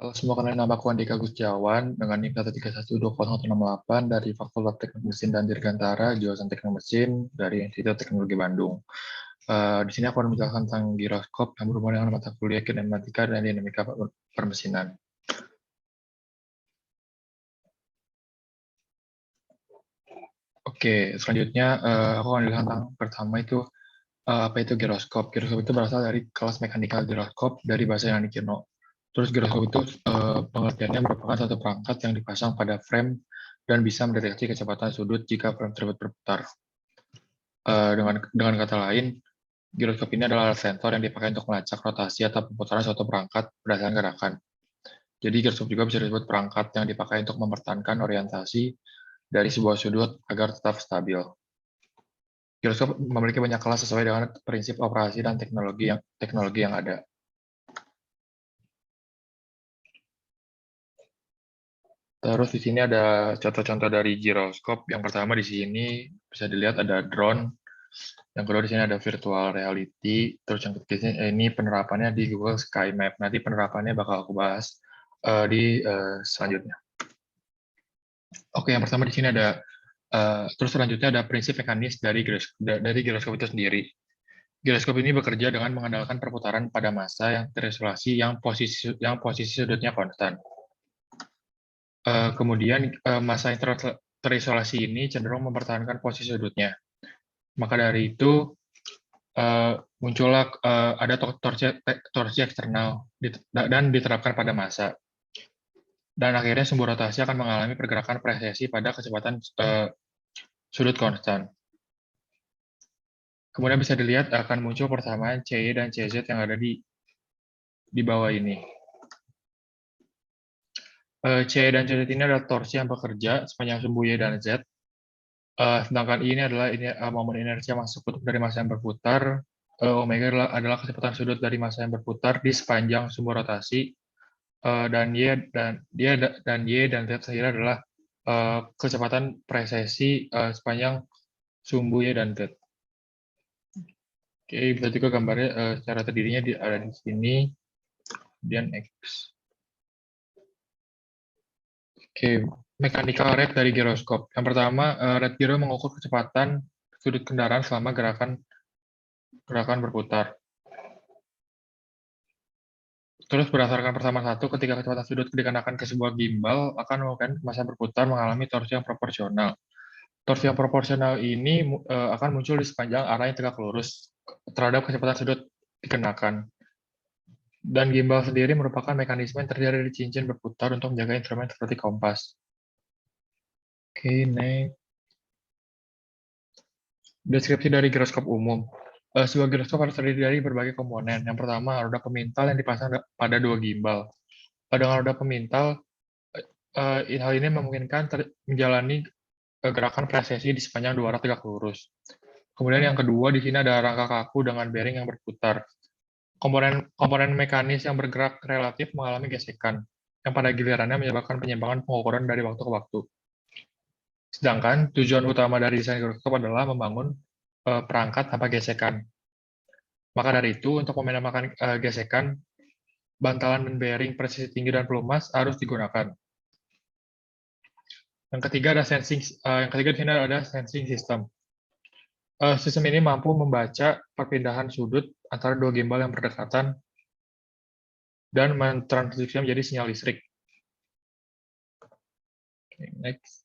Halo semua, kenalin nama aku Andika Gustiawan dengan NIM 1312068 dari Fakultas Teknik Mesin dan Dirgantara, jurusan Teknik Mesin dari Institut Teknologi Bandung. Di sini aku akan menjelaskan tentang giroskop yang berhubungan dengan mata kuliah kinematika dan dinamika permesinan. Oke, selanjutnya aku akan menjelaskan tentang pertama itu apa itu giroskop. Giroskop itu berasal dari kelas mekanika giroskop dari bahasa Yunani Kino. Terus giroskop itu pengertiannya merupakan satu perangkat yang dipasang pada frame dan bisa mendeteksi kecepatan sudut jika frame tersebut berputar. Dengan kata lain, giroskop ini adalah alat sensor yang dipakai untuk melacak rotasi atau perputaran suatu perangkat berdasarkan gerakan. Jadi giroskop juga bisa disebut perangkat yang dipakai untuk mempertahankan orientasi dari sebuah sudut agar tetap stabil. Giroskop memiliki banyak kelas sesuai dengan prinsip operasi dan teknologi yang ada. Terus di sini ada contoh-contoh dari giroskop. Yang pertama di sini bisa dilihat ada drone. Yang kedua di sini ada virtual reality. Terus yang ketiga ini penerapannya di Google Sky Map. Nanti penerapannya bakal aku bahas di selanjutnya. Oke, yang pertama di sini ada terus selanjutnya ada prinsip mekanis dari giroskop itu sendiri. Giroskop ini bekerja dengan mengandalkan perputaran pada massa yang terisolasi yang posisi sudutnya konstan. Kemudian massa yang terisolasi ini cenderung mempertahankan posisi sudutnya. Maka dari itu muncullah ada torsi eksternal dan diterapkan pada massa. Dan akhirnya sumbu rotasi akan mengalami pergerakan presesi pada kecepatan sudut konstan. Kemudian bisa dilihat akan muncul persamaan CY dan CZ yang ada di bawah ini. CY dan CZ ini adalah torsi yang bekerja sepanjang sumbu Y dan Z. Sedangkan ini adalah momen inersia masuk kutub dari massa yang berputar. Omega adalah kecepatan sudut dari massa yang berputar di sepanjang sumbu rotasi. Dan Y dan Z sendiri adalah kecepatan presesi sepanjang sumbu Y dan Z. Oke, bisa juga gambarnya secara terdirinya ada di sini, kemudian X. Oke, mechanical rate dari giroskop. Yang pertama, rate gyro mengukur kecepatan sudut kendaraan selama gerakan berputar. Terus berdasarkan persamaan satu, ketika kecepatan sudut dikenakan ke sebuah gimbal, akan menyebabkan massa berputar mengalami torsi yang proporsional. Torsi yang proporsional ini akan muncul di sepanjang arah yang tegak lurus terhadap kecepatan sudut dikenakan. Dan gimbal sendiri merupakan mekanisme yang terdiri dari cincin berputar untuk menjaga instrumen seperti kompas. Oke, next. Deskripsi dari giroskop umum. Sebuah giroskop harus terdiri dari berbagai komponen. Yang pertama, roda pemintal yang dipasang pada dua gimbal. Dengan roda pemintal, hal ini memungkinkan menjalani gerakan presesi di sepanjang dua arah tegak lurus. Kemudian yang kedua, di sini ada rangka kaku dengan bearing yang berputar. Komponen mekanis yang bergerak relatif mengalami gesekan, yang pada gilirannya menyebabkan penyimpangan pengukuran dari waktu ke waktu. Sedangkan tujuan utama dari desain giroskop adalah membangun perangkat tanpa gesekan. Maka dari itu, untuk meminimalkan gesekan, bantalan dan bearing presisi tinggi dan pelumas harus digunakan. Yang ketiga di sini ada sensing system. Sistem ini mampu membaca perpindahan sudut antara dua gimbal yang berdekatan dan mentransduksinya menjadi sinyal listrik. Next.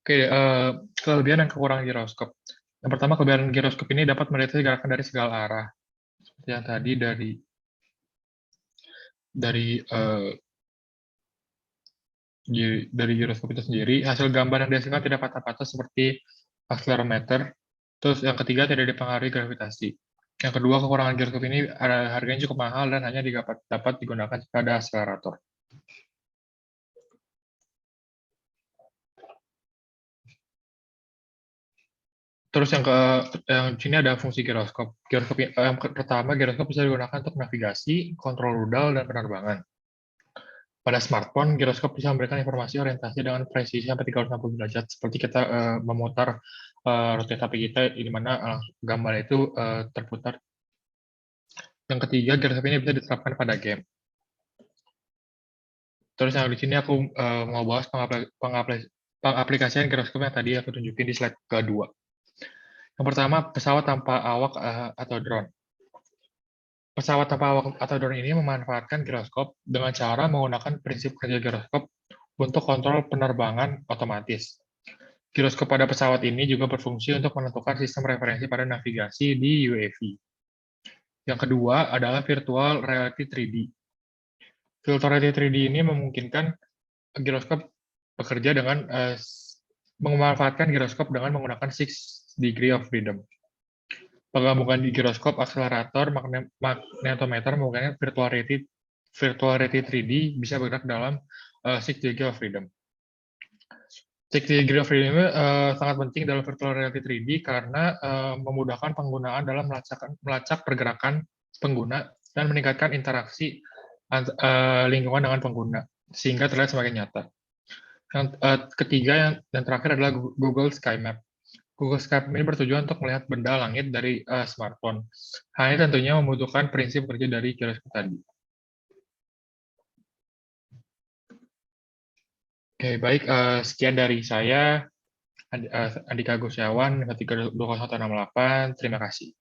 Kelebihan dan kekurangan giroskop. Yang pertama, kelebihan giroskop ini dapat mendeteksi gerakan dari segala arah. Seperti yang tadi dari giroskop itu sendiri, hasil gambar yang dihasilkan tidak patah-patah seperti akselerometer. Terus yang ketiga, tidak dipengaruhi gravitasi. Yang kedua, kekurangan giroskop ini harganya cukup mahal dan hanya dapat digunakan jika ada akselerator. Terus yang sini ada fungsi giroskop. Yang pertama, giroskop bisa digunakan untuk navigasi, kontrol rudal, dan penerbangan. Pada smartphone, giroskop bisa memberikan informasi orientasi dengan presisi sampai 360 derajat, seperti kita memutar rotasi HP kita, di mana gambar itu terputar. Yang ketiga, giroskop ini bisa diterapkan pada game. Terus yang di sini aku mau bahas pengaplikasian giroskop yang tadi aku tunjukin di slide kedua. Yang pertama, pesawat tanpa awak atau drone. Pesawat tanpa awak atau drone ini memanfaatkan giroskop dengan cara menggunakan prinsip kerja giroskop untuk kontrol penerbangan otomatis. Giroskop pada pesawat ini juga berfungsi untuk menentukan sistem referensi pada navigasi di UAV. Yang kedua adalah virtual reality 3D. Virtual reality 3D ini memungkinkan giroskop bekerja dengan memanfaatkan giroskop dengan menggunakan 6 degree of freedom. Penggabungan di giroskop, akselerator, magnetometer memungkinkan virtual reality 3D bisa bergerak dalam 6 degree of freedom. 6 degree of freedom ini sangat penting dalam virtual reality 3D karena memudahkan penggunaan dalam melacak pergerakan pengguna dan meningkatkan interaksi lingkungan dengan pengguna, sehingga terlihat semakin nyata. Yang ketiga dan terakhir adalah Google Sky Map. Google Sky Map ini bertujuan untuk melihat benda langit dari smartphone. Hal ini tentunya membutuhkan prinsip kerja dari giroskop tadi. Oke, baik. Sekian dari saya, Andika Gusyawan, 32068. Terima kasih.